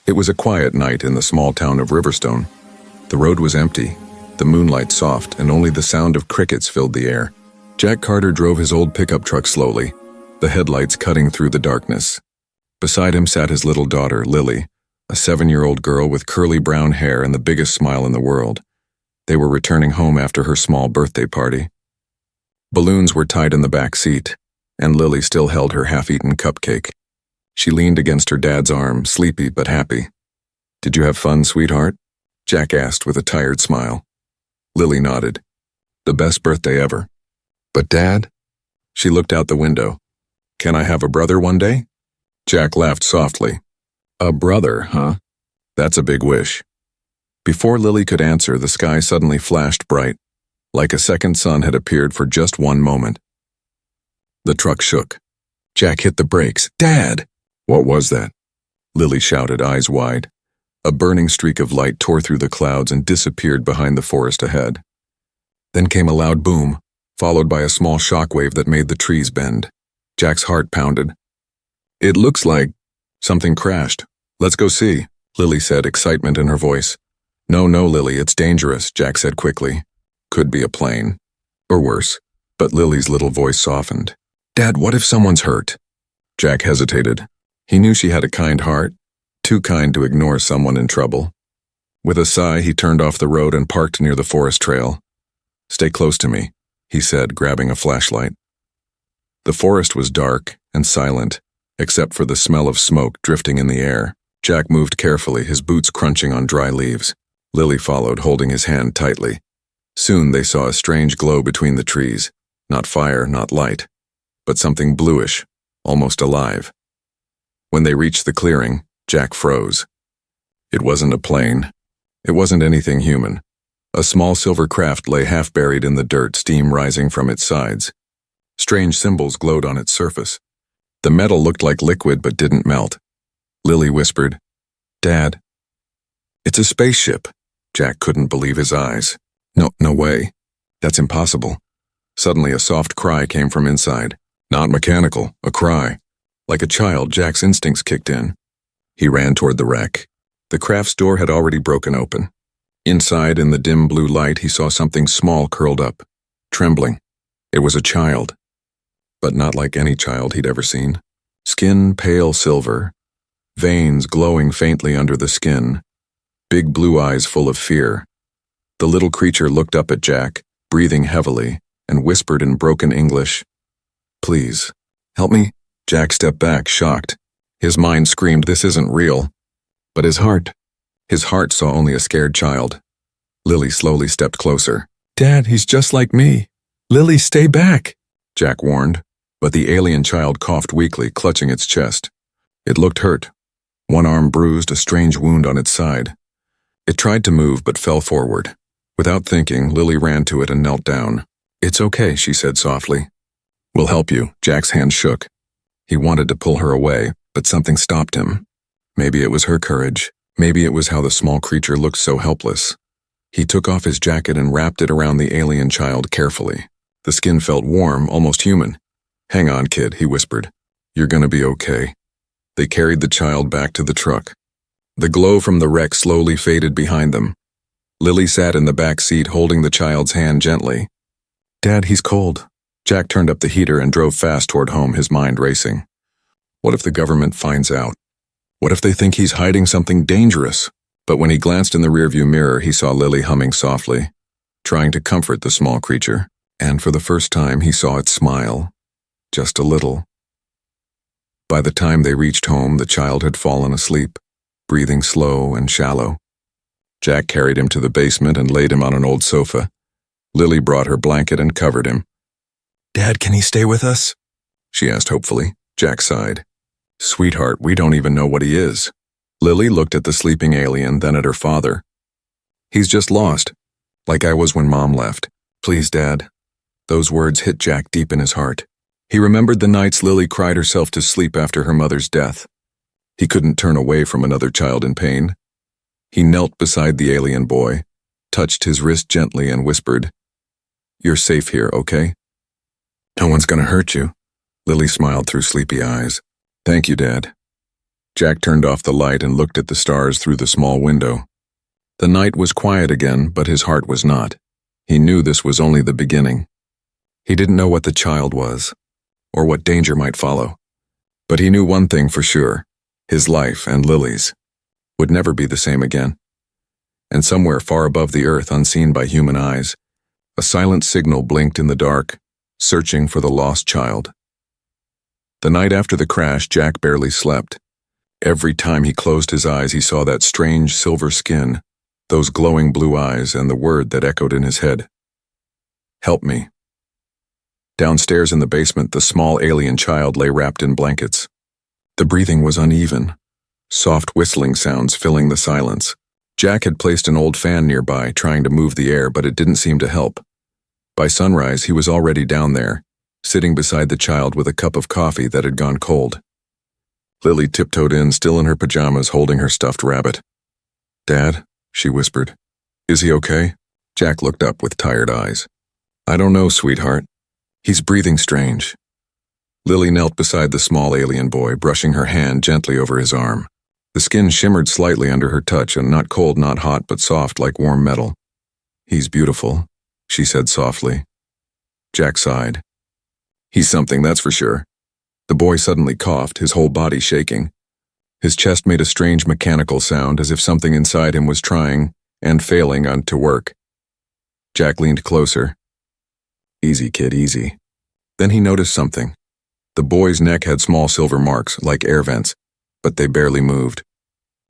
It was a quiet night in the small town of Riverstone. The road was empty, the moonlight soft, and only the sound of crickets filled the air. Jack Carter drove his old pickup truck slowly, the headlights cutting through the darkness. Beside him sat his little daughter, Lily, a 7-year-old girl with curly brown hair and the biggest smile in the world. They were returning home after her small birthday party. Balloons were tied in the back seat, and Lily still held her half-eaten cupcake. She leaned against her dad's arm, sleepy but happy. "Did you have fun, sweetheart?" Jack asked with a tired smile. Lily nodded. "The best birthday ever." "But Dad?" She looked out the window. "Can I have a brother one day?" Jack laughed softly. "A brother, huh? That's a big wish." Before Lily could answer, the sky suddenly flashed bright, like a second sun had appeared for just one moment. The truck shook. Jack hit the brakes. "Dad!" "What was that?" Lily shouted, eyes wide. A burning streak of light tore through the clouds and disappeared behind the forest ahead. Then came a loud boom, followed by a small shockwave that made the trees bend. Jack's heart pounded. "It looks like something crashed. Let's go see," Lily said, excitement in her voice. No, Lily, it's dangerous," Jack said quickly. "Could be a plane. Or worse." But Lily's little voice softened. "Dad, what if someone's hurt?" Jack hesitated. He knew she had a kind heart, too kind to ignore someone in trouble. With a sigh, he turned off the road and parked near the forest trail. "Stay close to me," he said, grabbing a flashlight. The forest was dark and silent, except for the smell of smoke drifting in the air. Jack moved carefully, his boots crunching on dry leaves. Lily followed, holding his hand tightly. Soon they saw a strange glow between the trees. Not fire, not light, but something bluish, almost alive. When they reached the clearing, Jack froze. It wasn't a plane. It wasn't anything human. A small silver craft lay half buried in the dirt, steam rising from its sides. Strange symbols glowed on its surface. The metal looked like liquid but didn't melt. Lily whispered, "Dad." "It's a spaceship." Jack couldn't believe his eyes. No way. That's impossible." Suddenly a soft cry came from inside. Not mechanical, a cry. Like a child, Jack's instincts kicked in. He ran toward the wreck. The craft's door had already broken open. Inside, in the dim blue light, he saw something small curled up, trembling. It was a child, but not like any child he'd ever seen. Skin pale silver, veins glowing faintly under the skin, big blue eyes full of fear. The little creature looked up at Jack, breathing heavily, and whispered in broken English, "Please, help me." Jack stepped back, shocked. His mind screamed, "This isn't real." But his heart saw only a scared child. Lily slowly stepped closer. "Dad, he's just like me. Lily, stay back," Jack warned, but the alien child coughed weakly, clutching its chest. It looked hurt. One arm bruised, a strange wound on its side. It tried to move but fell forward. Without thinking, Lily ran to it and knelt down. "It's okay," she said softly. "We'll help you." Jack's hand shook. He wanted to pull her away, but something stopped him. Maybe it was her courage. Maybe it was how the small creature looked so helpless. He took off his jacket and wrapped it around the alien child carefully. The skin felt warm, almost human. "Hang on, kid," he whispered. "You're gonna be okay." They carried the child back to the truck. The glow from the wreck slowly faded behind them. Lily sat in the back seat holding the child's hand gently. "Dad, he's cold." Jack turned up the heater and drove fast toward home, his mind racing. What if the government finds out? What if they think he's hiding something dangerous? But when he glanced in the rearview mirror, he saw Lily humming softly, trying to comfort the small creature. And for the first time, he saw it smile. Just a little. By the time they reached home, the child had fallen asleep, breathing slow and shallow. Jack carried him to the basement and laid him on an old sofa. Lily brought her blanket and covered him. "Dad, can he stay with us?" she asked hopefully. Jack sighed. "Sweetheart, we don't even know what he is." Lily looked at the sleeping alien, then at her father. "He's just lost, like I was when Mom left. Please, Dad." Those words hit Jack deep in his heart. He remembered the nights Lily cried herself to sleep after her mother's death. He couldn't turn away from another child in pain. He knelt beside the alien boy, touched his wrist gently and whispered, "You're safe here, okay? No one's gonna hurt you." Lily smiled through sleepy eyes. "Thank you, Dad." Jack turned off the light and looked at the stars through the small window. The night was quiet again, but his heart was not. He knew this was only the beginning. He didn't know what the child was, or what danger might follow. But he knew one thing for sure: his life and Lily's would never be the same again. And somewhere far above the earth, unseen by human eyes, a silent signal blinked in the dark, searching for the lost child. The night after the crash, Jack barely slept. Every time he closed his eyes, he saw that strange silver skin, those glowing blue eyes, and the word that echoed in his head: "Help me." Downstairs in the basement, the small alien child lay wrapped in blankets. The breathing was uneven, soft whistling sounds filling the silence. Jack had placed an old fan nearby, trying to move the air, but it didn't seem to help. By sunrise, he was already down there, sitting beside the child with a cup of coffee that had gone cold. Lily tiptoed in, still in her pajamas, holding her stuffed rabbit. "Dad," she whispered. "Is he okay?" Jack looked up with tired eyes. "I don't know, sweetheart. He's breathing strange." Lily knelt beside the small alien boy, brushing her hand gently over his arm. The skin shimmered slightly under her touch, and not cold, not hot, but soft like warm metal. "He's beautiful," she said softly. Jack sighed. "He's something, that's for sure." The boy suddenly coughed, his whole body shaking. His chest made a strange mechanical sound, as if something inside him was trying and failing to work. Jack leaned closer. "Easy, kid, easy." Then he noticed something. The boy's neck had small silver marks, like air vents, but they barely moved.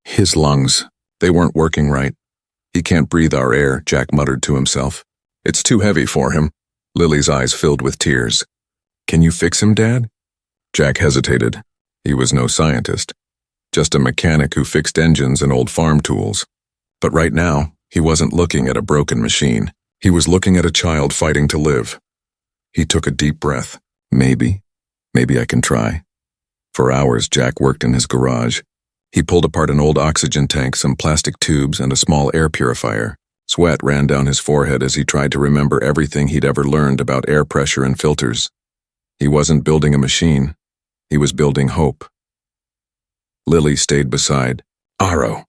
His lungs, they weren't working right. "He can't breathe our air," Jack muttered to himself. "It's too heavy for him." Lily's eyes filled with tears. "Can you fix him, Dad?" Jack hesitated. He was no scientist, just a mechanic who fixed engines and old farm tools. But right now, he wasn't looking at a broken machine. He was looking at a child fighting to live. He took a deep breath. Maybe I can try. For hours, Jack worked in his garage. He pulled apart an old oxygen tank, some plastic tubes, and a small air purifier. Sweat ran down his forehead as he tried to remember everything he'd ever learned about air pressure and filters. He wasn't building a machine. He was building hope. Lily stayed beside. "Aro."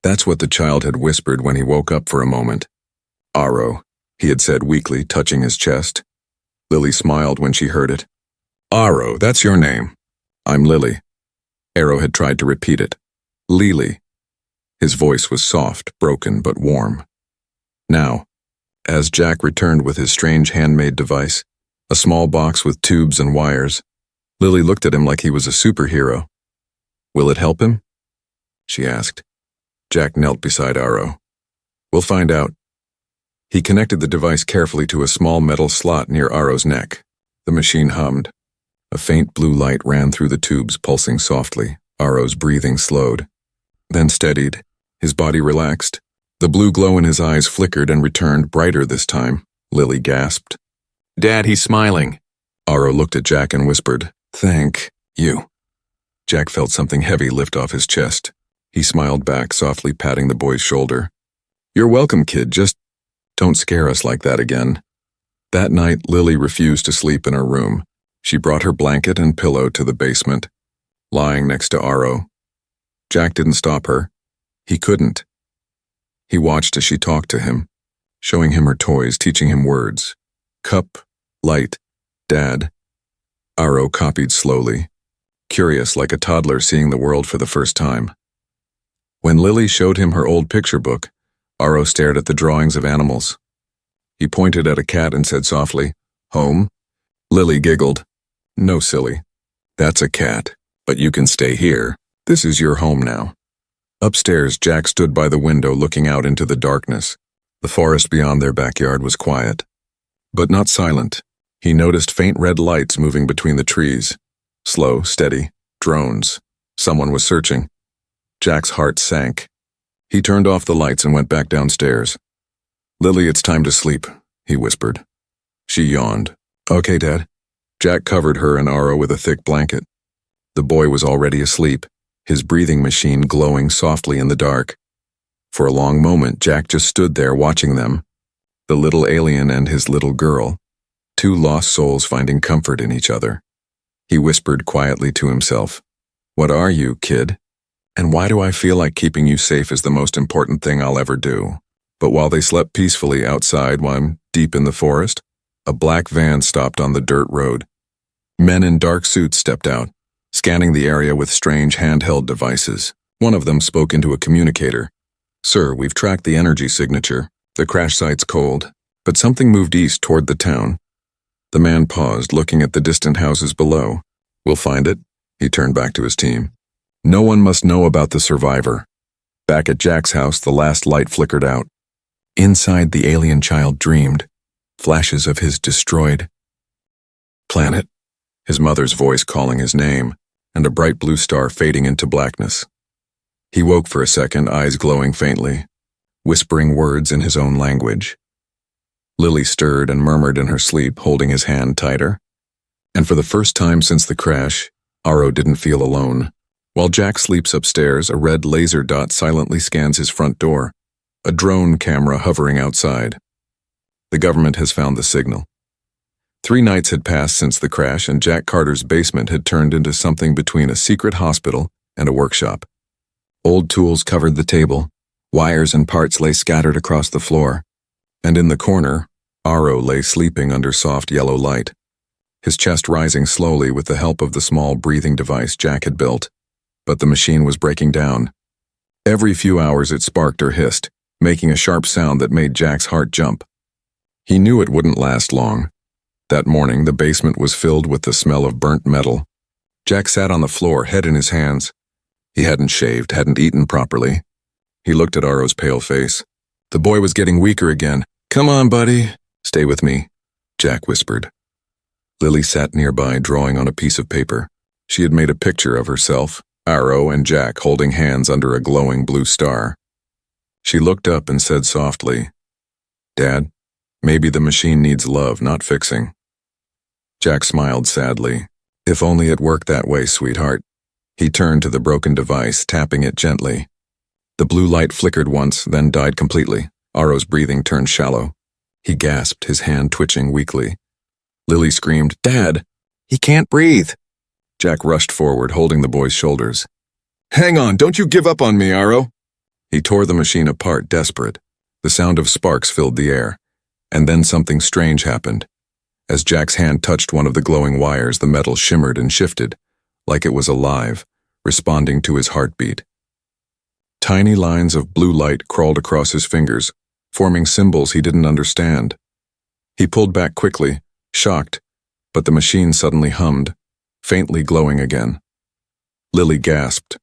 That's what the child had whispered when he woke up for a moment. "Aro," he had said weakly, touching his chest. Lily smiled when she heard it. "Aro, that's your name." "I'm Lily." Arrow had tried to repeat it. "Lily." His voice was soft, broken, but warm. Now, as Jack returned with his strange handmade device, a small box with tubes and wires, Lily looked at him like he was a superhero. "Will it help him?" she asked. Jack knelt beside Aro. "We'll find out." He connected the device carefully to a small metal slot near Aro's neck. The machine hummed. A faint blue light ran through the tubes, pulsing softly. Aro's breathing slowed, then steadied. His body relaxed. The blue glow in his eyes flickered and returned, brighter this time. Lily gasped. "Dad, he's smiling." Aro looked at Jack and whispered, "Thank you." Jack felt something heavy lift off his chest. He smiled back, softly patting the boy's shoulder. "You're welcome, kid, just don't scare us like that again." That night, Lily refused to sleep in her room. She brought her blanket and pillow to the basement, lying next to Aro. Jack didn't stop her. He couldn't. He watched as she talked to him, showing him her toys, teaching him words. Cup, light, dad. Aro copied slowly, curious like a toddler seeing the world for the first time. When Lily showed him her old picture book, Aro stared at the drawings of animals. He pointed at a cat and said softly, "Home?" Lily giggled. "No, silly. That's a cat, but you can stay here. This is your home now." Upstairs, Jack stood by the window looking out into the darkness. The forest beyond their backyard was quiet, but not silent. He noticed faint red lights moving between the trees. Slow, steady, drones. Someone was searching. Jack's heart sank. He turned off the lights and went back downstairs. "Lily, it's time to sleep," he whispered. She yawned. "Okay, Dad." Jack covered her and Aro with a thick blanket. The boy was already asleep, his breathing machine glowing softly in the dark. For a long moment, Jack just stood there watching them, the little alien and his little girl, two lost souls finding comfort in each other. He whispered quietly to himself, "What are you, kid?" And why do I feel like keeping you safe is the most important thing I'll ever do? But while they slept peacefully outside while I'm deep in the forest, a black van stopped on the dirt road. Men in dark suits stepped out, scanning the area with strange handheld devices. One of them spoke into a communicator. "Sir, we've tracked the energy signature. The crash site's cold, but something moved east toward the town." The man paused, looking at the distant houses below. "We'll find it." He turned back to his team. "No one must know about the survivor." Back at Jack's house, the last light flickered out. Inside, the alien child dreamed, flashes of his destroyed planet, his mother's voice calling his name, and a bright blue star fading into blackness. He woke for a second, eyes glowing faintly, whispering words in his own language. Lily stirred and murmured in her sleep, holding his hand tighter. And for the first time since the crash, Aro didn't feel alone. While Jack sleeps upstairs, a red laser dot silently scans his front door, a drone camera hovering outside. The government has found the signal. 3 nights had passed since the crash, and Jack Carter's basement had turned into something between a secret hospital and a workshop. Old tools covered the table, wires and parts lay scattered across the floor, and in the corner, Aro lay sleeping under soft yellow light, his chest rising slowly with the help of the small breathing device Jack had built. But the machine was breaking down. Every few hours it sparked or hissed, making a sharp sound that made Jack's heart jump. He knew it wouldn't last long. That morning, the basement was filled with the smell of burnt metal. Jack sat on the floor, head in his hands. He hadn't shaved, hadn't eaten properly. He looked at Aro's pale face. The boy was getting weaker again. "Come on, buddy. Stay with me," Jack whispered. Lily sat nearby, drawing on a piece of paper. She had made a picture of herself, Aro, and Jack holding hands under a glowing blue star. She looked up and said softly, "Dad, maybe the machine needs love, not fixing." Jack smiled sadly. "If only it worked that way, sweetheart." He turned to the broken device, tapping it gently. The blue light flickered once, then died completely. Aro's breathing turned shallow. He gasped, his hand twitching weakly. Lily screamed, "Dad, he can't breathe." Jack rushed forward, holding the boy's shoulders. "Hang on, don't you give up on me, Aro." He tore the machine apart, desperate. The sound of sparks filled the air. And then something strange happened. As Jack's hand touched one of the glowing wires, the metal shimmered and shifted, like it was alive, responding to his heartbeat. Tiny lines of blue light crawled across his fingers, forming symbols he didn't understand. He pulled back quickly, shocked, but the machine suddenly hummed, faintly glowing again. Lily gasped.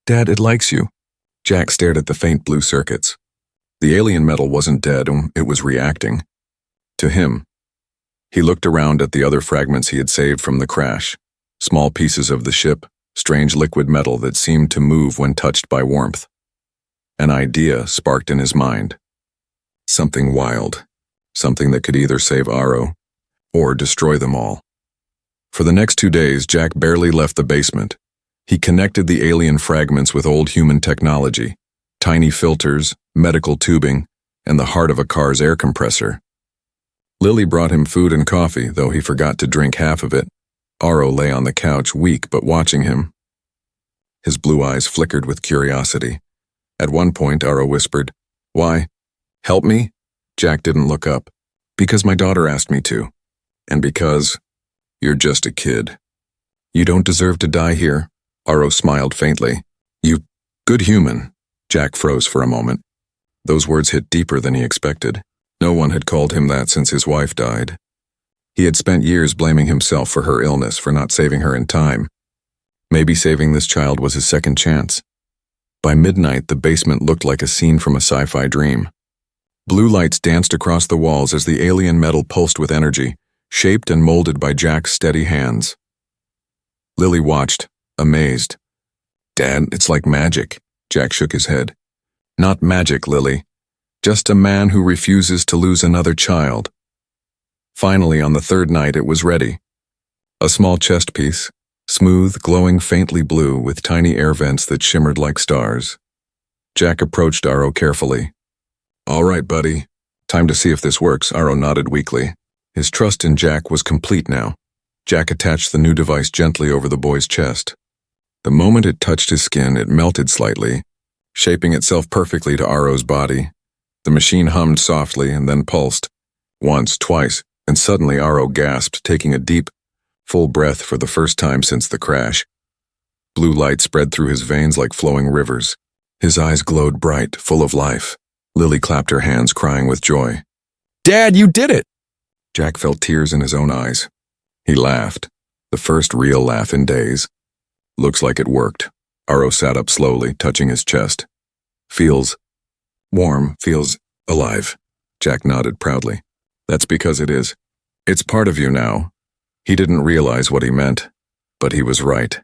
"Dad, it likes you." Jack stared at the faint blue circuits. The alien metal wasn't dead, it was reacting. To him. He looked around at the other fragments he had saved from the crash. Small pieces of the ship, strange liquid metal that seemed to move when touched by warmth. An idea sparked in his mind. Something wild. Something that could either save Aro or destroy them all. For the next 2 days, Jack barely left the basement. He connected the alien fragments with old human technology, tiny filters, medical tubing, and the heart of a car's air compressor. Lily brought him food and coffee, though he forgot to drink half of it. Aro lay on the couch, weak but watching him. His blue eyes flickered with curiosity. At one point, Aro whispered, "Why? Help me?" Jack didn't look up. "Because my daughter asked me to. And because you're just a kid. You don't deserve to die here." Aro smiled faintly. "You good human." Jack froze for a moment. Those words hit deeper than he expected. No one had called him that since his wife died. He had spent years blaming himself for her illness, for not saving her in time. Maybe saving this child was his second chance. By midnight, the basement looked like a scene from a sci-fi dream. Blue lights danced across the walls as the alien metal pulsed with energy, shaped and molded by Jack's steady hands. Lily watched, amazed. "Dad, it's like magic." Jack shook his head. "Not magic, Lily. Just a man who refuses to lose another child." Finally, on the 3rd night, it was ready. A small chest piece, smooth, glowing faintly blue with tiny air vents that shimmered like stars. Jack approached Aro carefully. "All right, buddy. Time to see if this works." Aro nodded weakly. His trust in Jack was complete now. Jack attached the new device gently over the boy's chest. The moment it touched his skin, it melted slightly, shaping itself perfectly to Aro's body. The machine hummed softly and then pulsed. Once, twice, and suddenly Aro gasped, taking a deep, full breath for the first time since the crash. Blue light spread through his veins like flowing rivers. His eyes glowed bright, full of life. Lily clapped her hands, crying with joy. "Dad, you did it!" Jack felt tears in his own eyes. He laughed, the first real laugh in days. "Looks like it worked." Aro sat up slowly, touching his chest. "Feels warm, feels alive." Jack nodded proudly. "That's because it is. It's part of you now." He didn't realize what he meant, but he was right.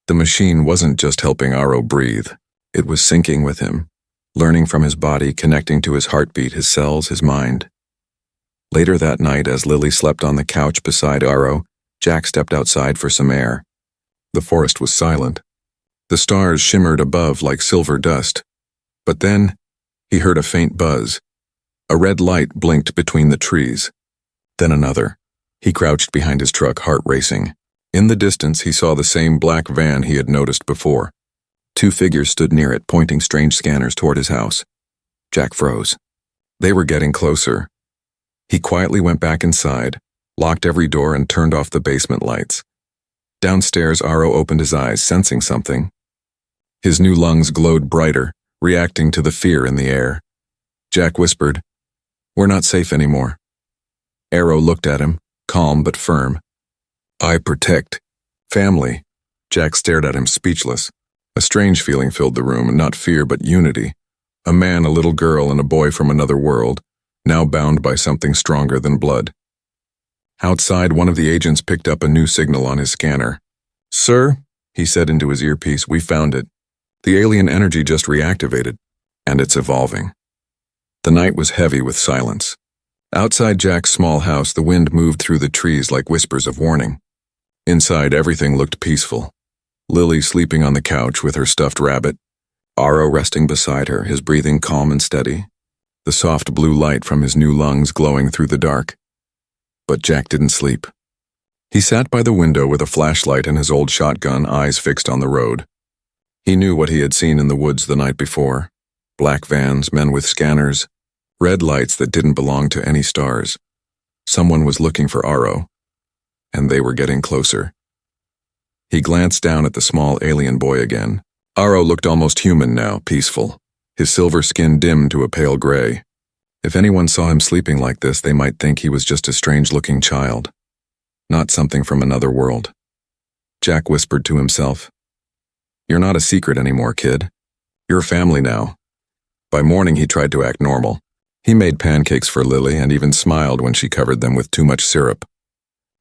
The machine wasn't just helping Aro breathe. It was syncing with him, learning from his body, connecting to his heartbeat, his cells, his mind. Later that night, as Lily slept on the couch beside Aro, Jack stepped outside for some air. The forest was silent. The stars shimmered above like silver dust. But then, he heard a faint buzz. A red light blinked between the trees. Then another. He crouched behind his truck, heart racing. In the distance, he saw the same black van he had noticed before. Two figures stood near it, pointing strange scanners toward his house. Jack froze. They were getting closer. He quietly went back inside, locked every door, and turned off the basement lights. Downstairs, Aro opened his eyes, sensing something. His new lungs glowed brighter, reacting to the fear in the air. Jack whispered, "We're not safe anymore." Aro looked at him, calm but firm. "I protect family." Jack stared at him, speechless. A strange feeling filled the room, not fear but unity. A man, a little girl, and a boy from another world, now bound by something stronger than blood. Outside, one of the agents picked up a new signal on his scanner. "Sir," he said into his earpiece, "we found it. The alien energy just reactivated, and it's evolving." The night was heavy with silence. Outside Jack's small house, the wind moved through the trees like whispers of warning. Inside, everything looked peaceful. Lily sleeping on the couch with her stuffed rabbit. Aro resting beside her, his breathing calm and steady. The soft blue light from his new lungs glowing through the dark. But Jack didn't sleep. He sat by the window with a flashlight and his old shotgun, eyes fixed on the road. He knew what he had seen in the woods the night before. Black vans, men with scanners, red lights that didn't belong to any stars. Someone was looking for Aro, and they were getting closer. He glanced down at the small alien boy again. Aro looked almost human now, peaceful, his silver skin dimmed to a pale gray. If anyone saw him sleeping like this, they might think he was just a strange-looking child, not something from another world. Jack whispered to himself, "You're not a secret anymore, kid. You're family now." By morning, he tried to act normal. He made pancakes for Lily and even smiled when she covered them with too much syrup.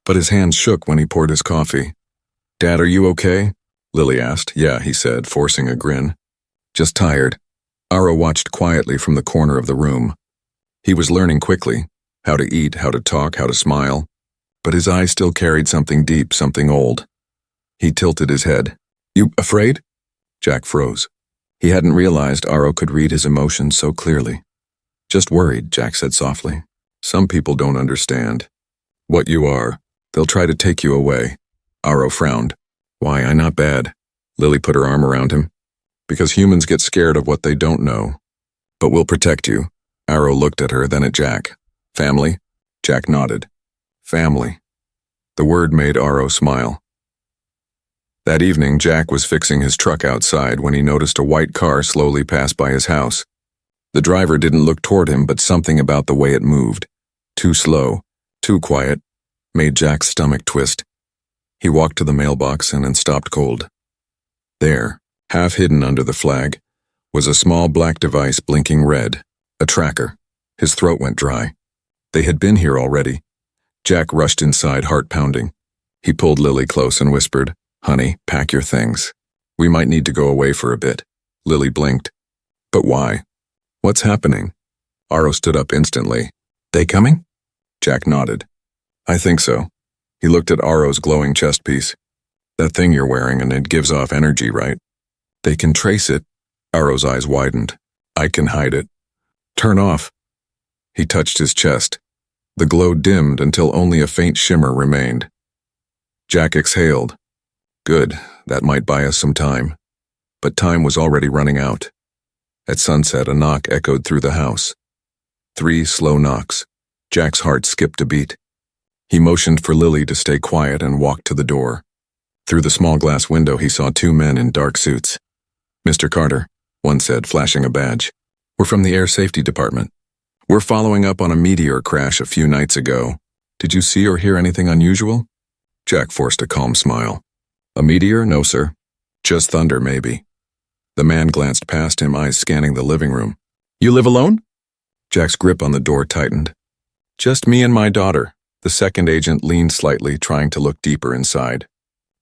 But his hands shook when he poured his coffee. "Dad, are you okay?" Lily asked. "Yeah," he said, forcing a grin. "Just tired." Aro watched quietly from the corner of the room. He was learning quickly, how to eat, how to talk, how to smile. But his eyes still carried something deep, something old. He tilted his head. "You afraid?" Jack froze. He hadn't realized Aro could read his emotions so clearly. "Just worried," Jack said softly. "Some people don't understand what you are. They'll try to take you away." Aro frowned. "Why, I'm not bad." Lily put her arm around him. "Because humans get scared of what they don't know. But we'll protect you." Aro looked at her, then at Jack. "Family?" Jack nodded. "Family." The word made Aro smile. That evening, Jack was fixing his truck outside when he noticed a white car slowly pass by his house. The driver didn't look toward him, but something about the way it moved, too slow, too quiet, made Jack's stomach twist. He walked to the mailbox and then stopped cold. There, half hidden under the flag, was a small black device blinking red, a tracker. His throat went dry. They had been here already. Jack rushed inside, heart pounding. He pulled Lily close and whispered, "Honey, pack your things. We might need to go away for a bit." Lily blinked. "But why? What's happening?" Aro stood up instantly. "They coming?" Jack nodded. "I think so." He looked at Aro's glowing chest piece. "That thing you're wearing, and it gives off energy, right?" "They can trace it." Aro's eyes widened. "I can hide it." "Turn off." He touched his chest. The glow dimmed until only a faint shimmer remained. Jack exhaled. "Good. That might buy us some time. But time was already running out. At sunset, a knock echoed through the house. 3 slow knocks. Jack's heart skipped a beat. He motioned for Lily to stay quiet and walked to the door. Through the small glass window, he saw 2 men in dark suits. "Mr. Carter," one said, flashing a badge. "We're from the Air Safety Department. We're following up on a meteor crash a few nights ago. Did you see or hear anything unusual?" Jack forced a calm smile. "A meteor? No, sir. Just thunder, maybe." The man glanced past him, eyes scanning the living room. "You live alone?" Jack's grip on the door tightened. "Just me and my daughter." The second agent leaned slightly, trying to look deeper inside.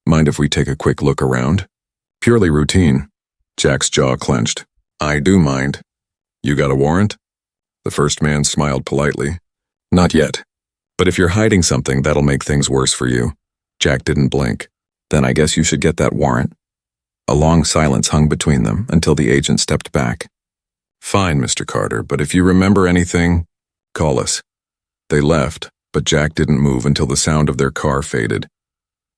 "Mind if we take a quick look around?" "Purely routine." Jack's jaw clenched. "I do mind." "You got a warrant?" The first man smiled politely. "Not yet. But if you're hiding something, that'll make things worse for you." Jack didn't blink. "Then I guess you should get that warrant." A long silence hung between them until the agent stepped back. "Fine, Mr. Carter, but if you remember anything, call us." They left, but Jack didn't move until the sound of their car faded.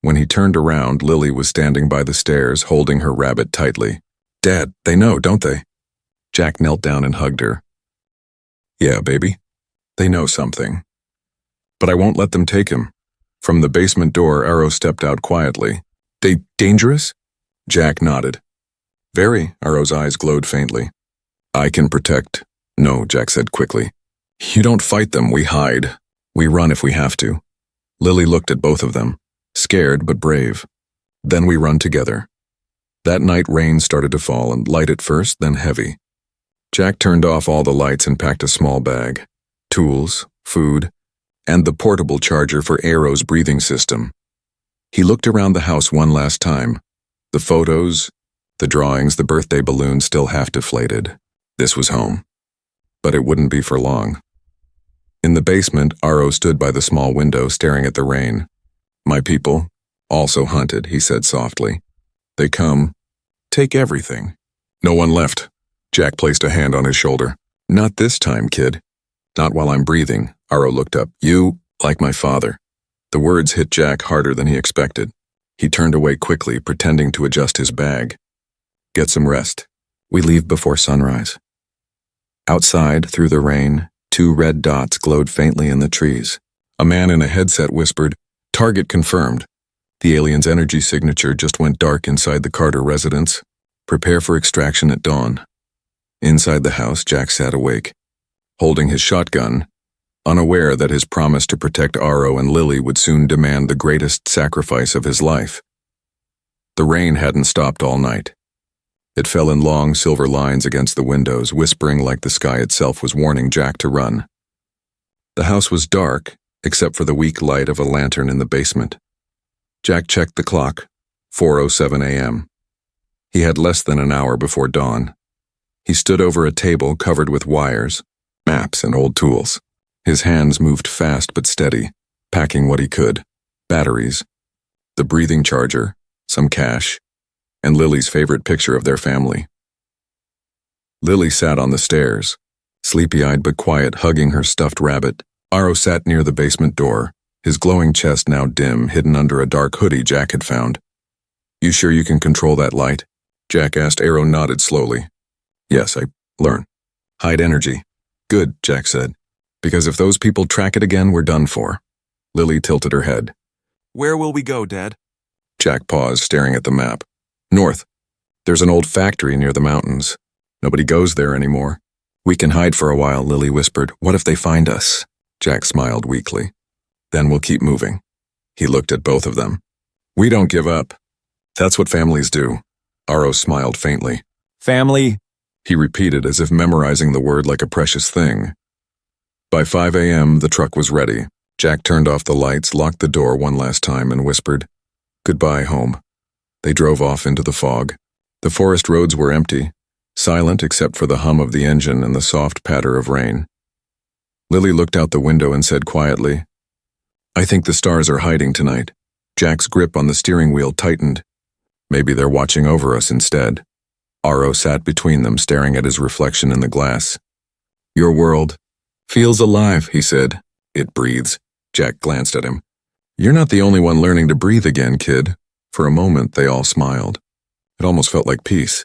When he turned around, Lily was standing by the stairs, holding her rabbit tightly. "Dad, they know, don't they?" Jack knelt down and hugged her. "Yeah, baby. They know something. But I won't let them take him." From the basement door, Arrow stepped out quietly. "They dangerous?" Jack nodded. "Very." Arrow's eyes glowed faintly. "I can protect." "No," Jack said quickly. "You don't fight them, we hide. We run if we have to." Lily looked at both of them, scared but brave. "Then we run together." That night rain started to fall, and light at first, then heavy. Jack turned off all the lights and packed a small bag. Tools, food, and the portable charger for Arrow's breathing system. He looked around the house one last time. The photos, the drawings, the birthday balloon still half deflated. This was home. But it wouldn't be for long. In the basement, Arrow stood by the small window staring at the rain. "My people also hunted," he said softly. "They come, take everything." "No one left." Jack placed a hand on his shoulder. "Not this time, kid. Not while I'm breathing." Arrow looked up. "You, like my father." The words hit Jack harder than he expected. He turned away quickly, pretending to adjust his bag. "Get some rest. We leave before sunrise." Outside, through the rain, 2 red dots glowed faintly in the trees. A man in a headset whispered, "Target confirmed." The alien's energy signature just went dark inside the Carter residence. "Prepare for extraction at dawn." Inside the house, Jack sat awake, holding his shotgun, unaware that his promise to protect Arrow and Lily would soon demand the greatest sacrifice of his life. The rain hadn't stopped all night. It fell in long silver lines against the windows, whispering like the sky itself was warning Jack to run. The house was dark, except for the weak light of a lantern in the basement. Jack checked the clock. 4:07 a.m. He had less than an hour before dawn. He stood over a table covered with wires, maps, and old tools. His hands moved fast but steady, packing what he could: batteries, the breathing charger, some cash, and Lily's favorite picture of their family. Lily sat on the stairs, sleepy-eyed but quiet, hugging her stuffed rabbit. Arrow sat near the basement door, his glowing chest now dim, hidden under a dark hoodie Jack had found. "You sure you can control that light?" Jack asked. Arrow nodded slowly. "Yes, I learn. Hide energy." "Good," Jack said. "Because if those people track it again, we're done for." Lily tilted her head. "Where will we go, Dad?" Jack paused, staring at the map. "North. There's an old factory near the mountains. Nobody goes there anymore." "We can hide for a while," Lily whispered. "What if they find us?" Jack smiled weakly. "Then we'll keep moving." He looked at both of them. "We don't give up. That's what families do." Arrow smiled faintly. "Family?" he repeated, as if memorizing the word like a precious thing. By 5 a.m., the truck was ready. Jack turned off the lights, locked the door one last time, and whispered, "Goodbye, home." They drove off into the fog. The forest roads were empty, silent except for the hum of the engine and the soft patter of rain. Lily looked out the window and said quietly, "I think the stars are hiding tonight." Jack's grip on the steering wheel tightened. "Maybe they're watching over us instead." Arrow sat between them, staring at his reflection in the glass. "Your world feels alive," he said. "It breathes." Jack glanced at him. "You're not the only one learning to breathe again, kid. For a moment, they all smiled. It almost felt like peace.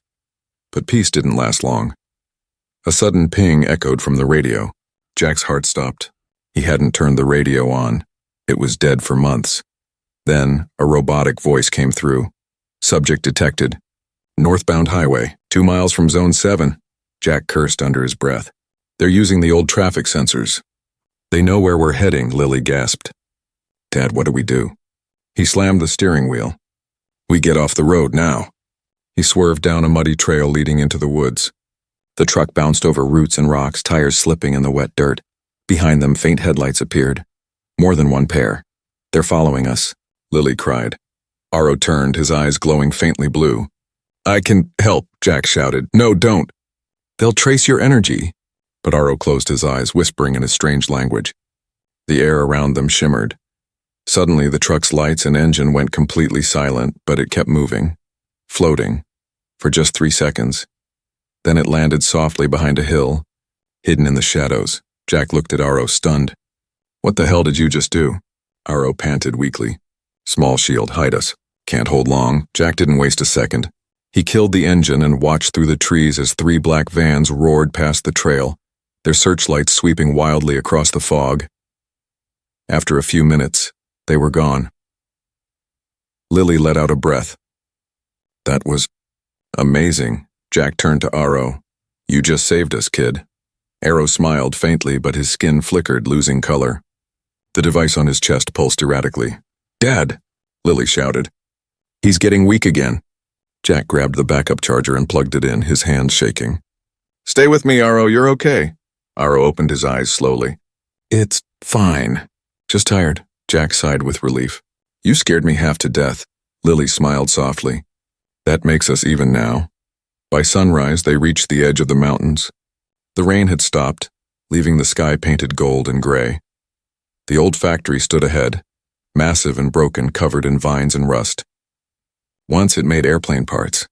But peace didn't last long. A sudden ping echoed from the radio. Jack's heart stopped. He hadn't turned the radio on. It was dead for months. Then, a robotic voice came through. Subject detected. Northbound highway, 2 miles from Zone 7. Jack cursed under his breath. They're using the old traffic sensors. They know where we're heading, Lily gasped. Dad, what do we do? He slammed the steering wheel. We get off the road now. He swerved down a muddy trail leading into the woods. The truck bounced over roots and rocks, tires slipping in the wet dirt. Behind them, faint headlights appeared. More than one pair. They're following us, Lily cried. Aro turned, his eyes glowing faintly blue. I can help, Jack shouted. No, don't. They'll trace your energy. But Aro closed his eyes, whispering in a strange language. The air around them shimmered. Suddenly, the truck's lights and engine went completely silent, but it kept moving, floating, for just 3 seconds. Then it landed softly behind a hill, hidden in the shadows. Jack looked at Aro, stunned. What the hell did you just do? Aro panted weakly. Small shield, hide us. Can't hold long. Jack didn't waste a second. He killed the engine and watched through the trees as 3 black vans roared past the trail, their searchlights sweeping wildly across the fog. After a few minutes, they were gone. Lily let out a breath. That was amazing. Jack turned to Aro. You just saved us, kid. Aro smiled faintly, but his skin flickered, losing color. The device on his chest pulsed erratically. Dad! Lily shouted. He's getting weak again. Jack grabbed the backup charger and plugged it in, his hands shaking. Stay with me, Aro, you're okay. Aro opened his eyes slowly. It's fine. Just tired. Jack sighed with relief. You scared me half to death. Lily smiled softly. That makes us even now. By sunrise, they reached the edge of the mountains. The rain had stopped, leaving the sky painted gold and gray. The old factory stood ahead, massive and broken, covered in vines and rust. Once it made airplane parts.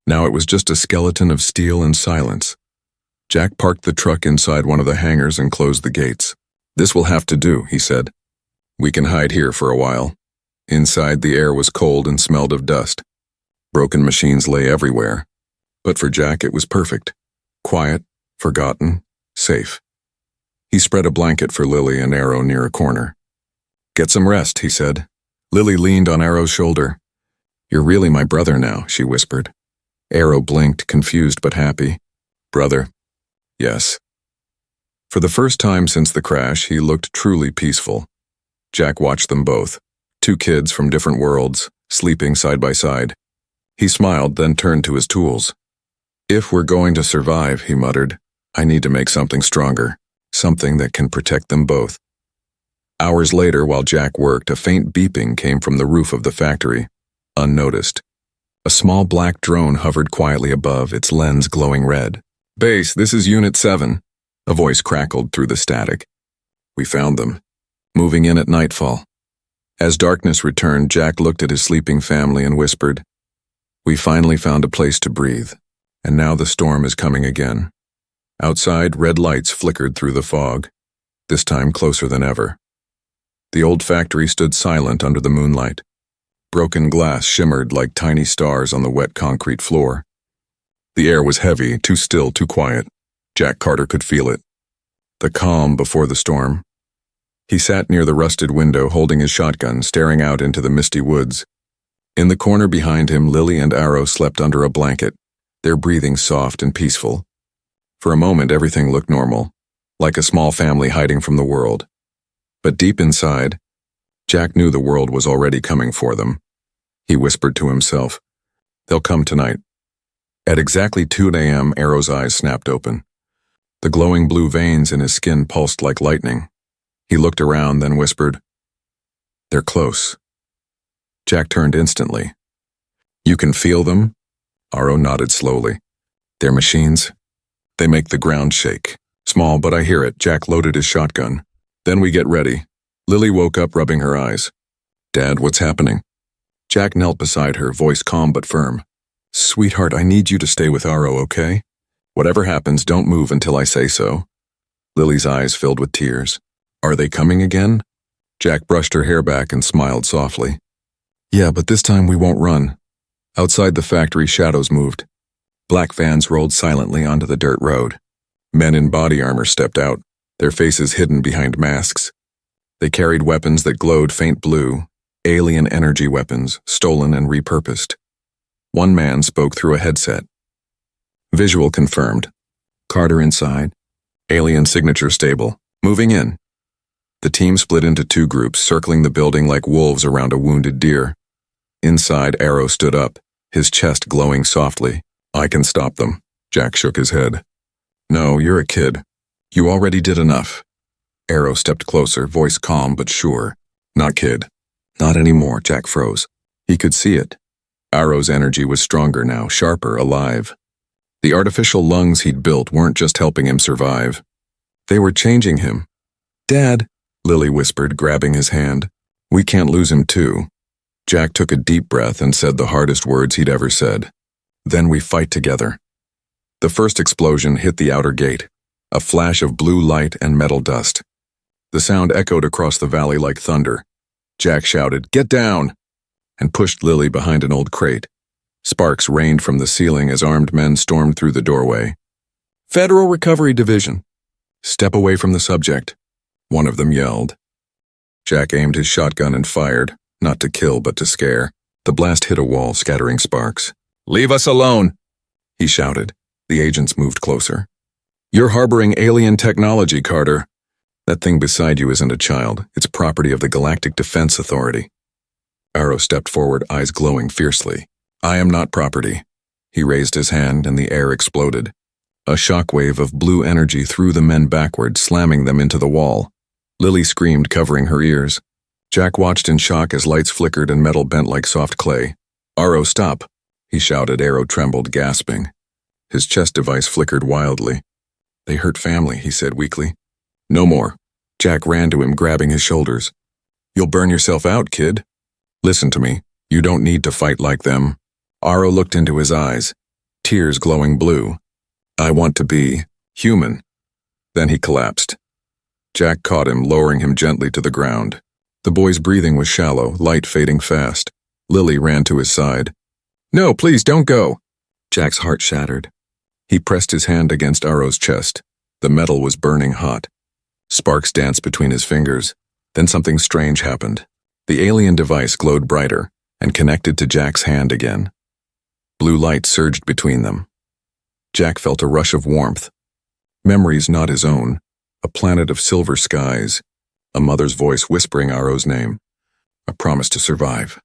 Now it was just a skeleton of steel and silence. Jack parked the truck inside one of the hangars and closed the gates. This will have to do, he said. We can hide here for a while. Inside, the air was cold and smelled of dust. Broken machines lay everywhere. But for Jack, it was perfect. Quiet, forgotten, safe. He spread a blanket for Lily and Aro near a corner. Get some rest, he said. Lily leaned on Aro's shoulder. You're really my brother now, she whispered. Aro blinked, confused but happy. Brother. Yes. For the first time since the crash, he looked truly peaceful. Jack watched them both, 2 kids from different worlds, sleeping side by side. He smiled, then turned to his tools. If we're going to survive, he muttered, I need to make something stronger, something that can protect them both. Hours later, while Jack worked, a faint beeping came from the roof of the factory, unnoticed. A small black drone hovered quietly above, its lens glowing red. Base, this is Unit 7. A voice crackled through the static. We found them, moving in at nightfall. As darkness returned, Jack looked at his sleeping family and whispered, We finally found a place to breathe, and now the storm is coming again. Outside, red lights flickered through the fog, this time closer than ever. The old factory stood silent under the moonlight. Broken glass shimmered like tiny stars on the wet concrete floor. The air was heavy, too still, too quiet. Jack Carter could feel it. The calm before the storm. He sat near the rusted window, holding his shotgun, staring out into the misty woods. In the corner behind him, Lily and Aro slept under a blanket, their breathing soft and peaceful. For a moment, everything looked normal, like a small family hiding from the world. But deep inside, Jack knew the world was already coming for them. He whispered to himself, They'll come tonight. At exactly 2 a.m., Aro's eyes snapped open. The glowing blue veins in his skin pulsed like lightning. He looked around, then whispered, They're close. Jack turned instantly. You can feel them? Aro nodded slowly. They're machines. They make the ground shake. Small, but I hear it. Jack loaded his shotgun. Then we get ready. Lily woke up, rubbing her eyes. Dad, what's happening? Jack knelt beside her, voice calm but firm. Sweetheart, I need you to stay with Aro, okay? Whatever happens, don't move until I say so. Lily's eyes filled with tears. Are they coming again? Jack brushed her hair back and smiled softly. Yeah, but this time we won't run. Outside the factory, shadows moved. Black vans rolled silently onto the dirt road. Men in body armor stepped out, their faces hidden behind masks. They carried weapons that glowed faint blue, alien energy weapons, stolen and repurposed. One man spoke through a headset. Visual confirmed. Carter inside. Alien signature stable. Moving in. The team split into two groups, circling the building like wolves around a wounded deer. Inside, Arrow stood up, his chest glowing softly. I can stop them. Jack shook his head. No, you're a kid. You already did enough. Arrow stepped closer, voice calm but sure. Not kid. Not anymore, Jack froze. He could see it. Arrow's energy was stronger now, sharper, alive. The artificial lungs he'd built weren't just helping him survive. They were changing him. Dad, Lily whispered, grabbing his hand. We can't lose him too. Jack took a deep breath and said the hardest words he'd ever said. Then we fight together. The first explosion hit the outer gate, a flash of blue light and metal dust. The sound echoed across the valley like thunder. Jack shouted, "Get down!" and pushed Lily behind an old crate. Sparks rained from the ceiling as armed men stormed through the doorway. Federal Recovery Division. Step away from the subject, one of them yelled. Jack aimed his shotgun and fired, not to kill but to scare. The blast hit a wall, scattering sparks. Leave us alone, he shouted. The agents moved closer. You're harboring alien technology, Carter. That thing beside you isn't a child. It's property of the Galactic Defense Authority. Arrow stepped forward, eyes glowing fiercely. I am not property. He raised his hand and the air exploded. A shockwave of blue energy threw the men backward, slamming them into the wall. Lily screamed, covering her ears. Jack watched in shock as lights flickered and metal bent like soft clay. Arrow, stop, he shouted. Arrow trembled, gasping. His chest device flickered wildly. They hurt family, he said weakly. No more. Jack ran to him, grabbing his shoulders. You'll burn yourself out, kid. Listen to me. You don't need to fight like them. Arrow looked into his eyes, tears glowing blue. I want to be human. Then he collapsed. Jack caught him, lowering him gently to the ground. The boy's breathing was shallow, light fading fast. Lily ran to his side. No, please don't go. Jack's heart shattered. He pressed his hand against Arrow's chest. The metal was burning hot. Sparks danced between his fingers. Then something strange happened. The alien device glowed brighter and connected to Jack's hand again. Blue light surged between them. Jack felt a rush of warmth. Memories not his own. A planet of silver skies. A mother's voice whispering Arrow's name. A promise to survive.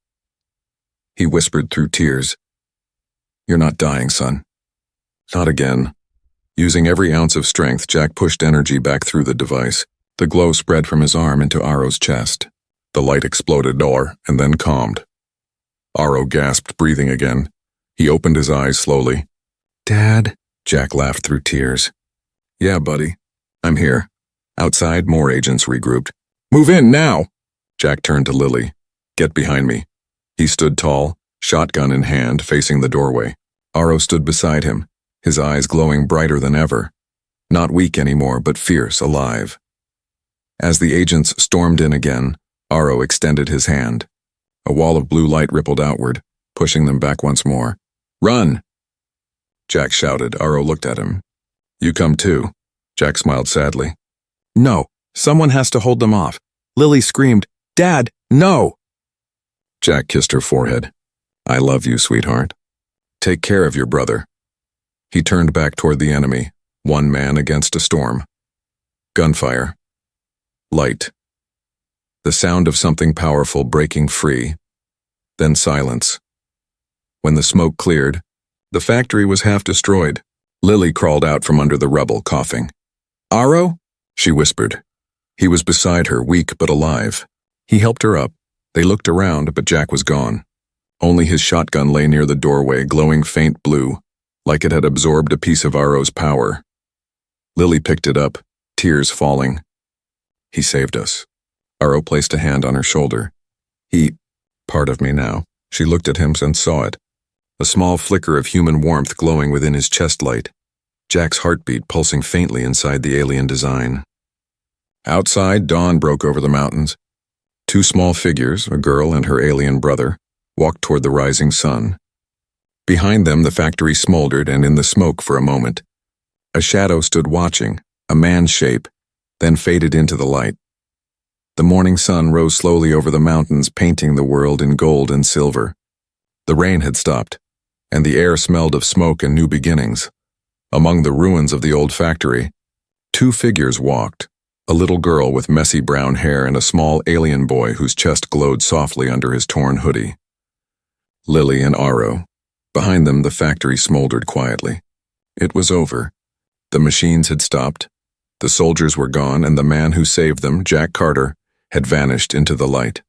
He whispered through tears. You're not dying, son. Not again. Using every ounce of strength, Jack pushed energy back through the device. The glow spread from his arm into Arrow's chest. The light exploded and then calmed. Arrow gasped, breathing again. He opened his eyes slowly. Dad? Jack laughed through tears. Yeah, buddy. I'm here. Outside, more agents regrouped. Move in, now! Jack turned to Lily. Get behind me. He stood tall, shotgun in hand, facing the doorway. Arrow stood beside him, his eyes glowing brighter than ever. Not weak anymore, but fierce, alive. As the agents stormed in again, Arrow extended his hand. A wall of blue light rippled outward, pushing them back once more. Run! Jack shouted. Arrow looked at him. You come too. Jack smiled sadly. No, someone has to hold them off. Lily screamed, Dad, no! Jack kissed her forehead. I love you, sweetheart. Take care of your brother. He turned back toward the enemy, one man against a storm. Gunfire. Light. The sound of something powerful breaking free. Then silence. When the smoke cleared, the factory was half destroyed. Lily crawled out from under the rubble, coughing. Arrow? She whispered. He was beside her, weak but alive. He helped her up. They looked around, but Jack was gone. Only his shotgun lay near the doorway, glowing faint blue, like it had absorbed a piece of Arrow's power. Lily picked it up, tears falling. He saved us. Arrow placed a hand on her shoulder. Part of me now. She looked at him and saw it. A small flicker of human warmth glowing within his chest light. Jack's heartbeat pulsing faintly inside the alien design. Outside, dawn broke over the mountains. Two small figures, a girl and her alien brother, walked toward the rising sun. Behind them, the factory smoldered, and in the smoke for a moment, a shadow stood watching, a man's shape, then faded into the light. The morning sun rose slowly over the mountains, painting the world in gold and silver. The rain had stopped, and the air smelled of smoke and new beginnings. Among the ruins of the old factory, two figures walked, a little girl with messy brown hair and a small alien boy whose chest glowed softly under his torn hoodie. Lily and Aro. Behind them, the factory smoldered quietly. It was over. The machines had stopped, the soldiers were gone, and the man who saved them, Jack Carter, had vanished into the light.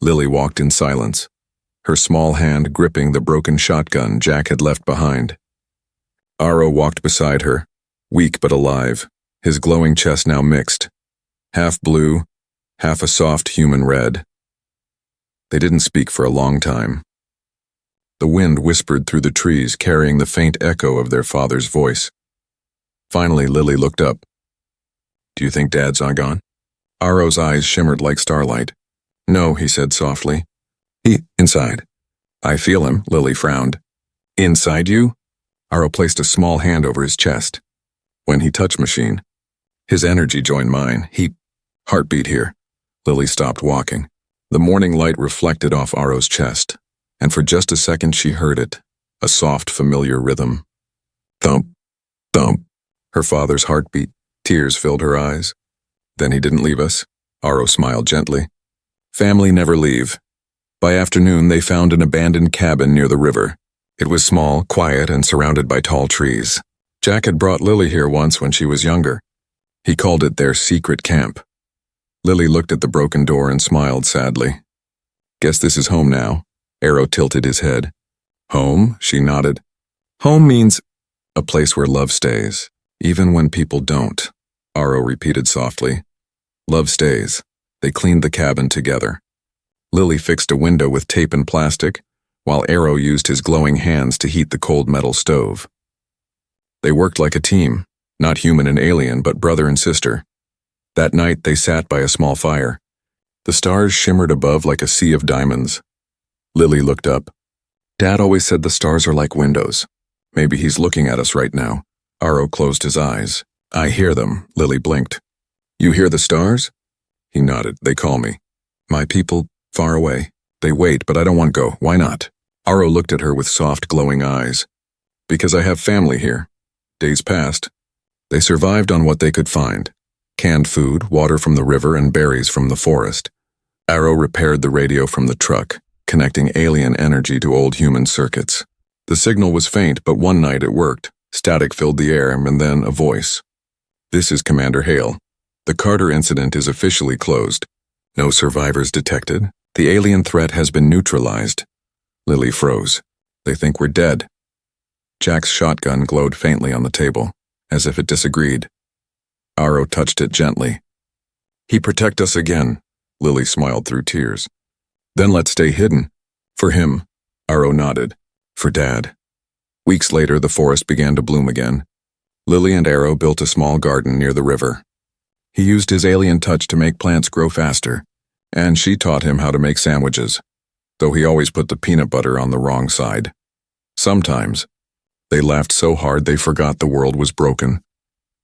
Lily walked in silence, her small hand gripping the broken shotgun Jack had left behind. Aro walked beside her, weak but alive, his glowing chest now mixed, half blue, half a soft human red. They didn't speak for a long time. The wind whispered through the trees, carrying the faint echo of their father's voice. Finally, Lily looked up. "Do you think Dad's gone?" Aro's eyes shimmered like starlight. "No," he said softly. Inside." "I feel him," Lily frowned. "Inside you?" Aro placed a small hand over his chest. When he touched machine, his energy joined mine. Heartbeat here. Lily stopped walking. The morning light reflected off Aro's chest, and for just a second she heard it, a soft, familiar rhythm. Thump, thump. Her father's heartbeat. Tears filled her eyes. "Then he didn't leave us?" Aro smiled gently. "Family never leave." By afternoon, they found an abandoned cabin near the river. It was small, quiet, and surrounded by tall trees. Jack had brought Lily here once when she was younger. He called it their secret camp. Lily looked at the broken door and smiled sadly. "Guess this is home now." Aro tilted his head. "Home?" She nodded. "Home means a place where love stays, even when people don't," Aro repeated softly. "Love stays." They cleaned the cabin together. Lily fixed a window with tape and plastic, while Aro used his glowing hands to heat the cold metal stove. They worked like a team, not human and alien, but brother and sister. That night, they sat by a small fire. The stars shimmered above like a sea of diamonds. Lily looked up. "Dad always said the stars are like windows. Maybe he's looking at us right now." Aro closed his eyes. "I hear them," Lily blinked. "You hear the stars?" He nodded. "They call me. My people, far away. They wait, but I don't want to go. Why not?" Aro looked at her with soft, glowing eyes. "Because I have family here." Days passed. They survived on what they could find. Canned food, water from the river, and berries from the forest. Aro repaired the radio from the truck, connecting alien energy to old human circuits. The signal was faint, but one night it worked. Static filled the air, and then a voice. "This is Commander Hale. The Carter incident is officially closed. No survivors detected. The alien threat has been neutralized." Lily froze. "They think we're dead." Jack's shotgun glowed faintly on the table, as if it disagreed. Aro touched it gently. "He protect us again," Lily smiled through tears. "Then let's stay hidden." "For him," Aro nodded. "For Dad." Weeks later, the forest began to bloom again. Lily and Aro built a small garden near the river. He used his alien touch to make plants grow faster, and she taught him how to make sandwiches, though he always put the peanut butter on the wrong side. Sometimes, they laughed so hard they forgot the world was broken.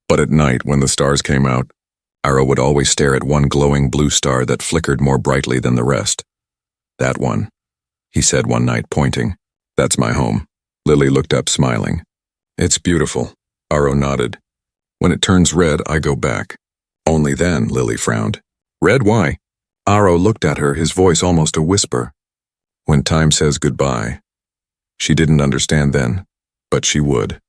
But at night, when the stars came out, Aro would always stare at one glowing blue star that flickered more brightly than the rest. "That one," he said one night, pointing. "That's my home." Lily looked up, smiling. "It's beautiful," Aro nodded. "When it turns red, I go back." "Only then," Lily frowned. "Red, why?" Aro looked at her, his voice almost a whisper. "When time says goodbye." She didn't understand then, but she would.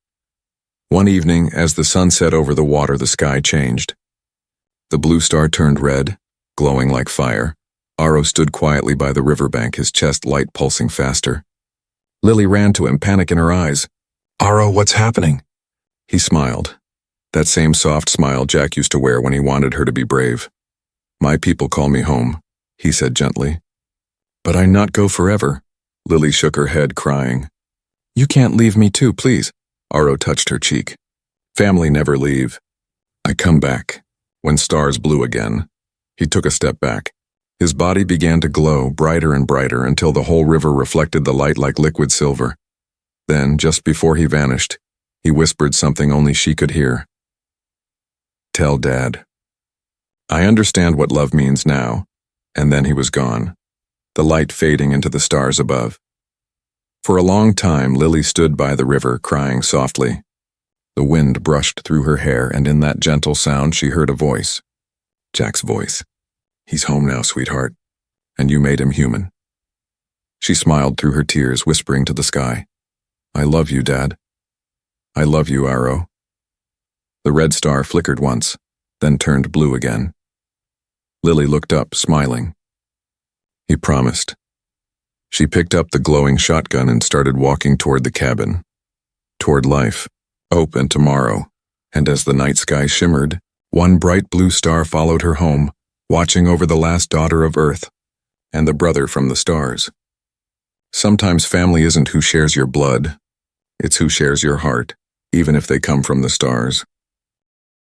One evening, as the sun set over the water, the sky changed. The blue star turned red, glowing like fire. Aro stood quietly by the riverbank, his chest light pulsing faster. Lily ran to him, panic in her eyes. "Aro, what's happening?" He smiled. That same soft smile Jack used to wear when he wanted her to be brave. "My people call me home," he said gently. "But I not go forever." Lily shook her head, crying. "You can't leave me too, please." Aro touched her cheek. "Family never leave. I come back." When stars blew again, he took a step back. His body began to glow brighter and brighter until the whole river reflected the light like liquid silver. Then, just before he vanished, he whispered something only she could hear. "Tell Dad." I understand what love means now. And then he was gone, the light fading into the stars above. For a long time, Lily stood by the river, crying softly. The wind brushed through her hair, and in that gentle sound she heard a voice. Jack's voice. "He's home now, sweetheart. And you made him human." She smiled through her tears, whispering to the sky, "I love you, Dad. I love you, Arrow." The red star flickered once, then turned blue again. Lily looked up, smiling. He promised. She picked up the glowing shotgun and started walking toward the cabin, toward life, hope, and tomorrow. And as the night sky shimmered, one bright blue star followed her home, watching over the last daughter of Earth and the brother from the stars. Sometimes family isn't who shares your blood, it's who shares your heart, even if they come from the stars.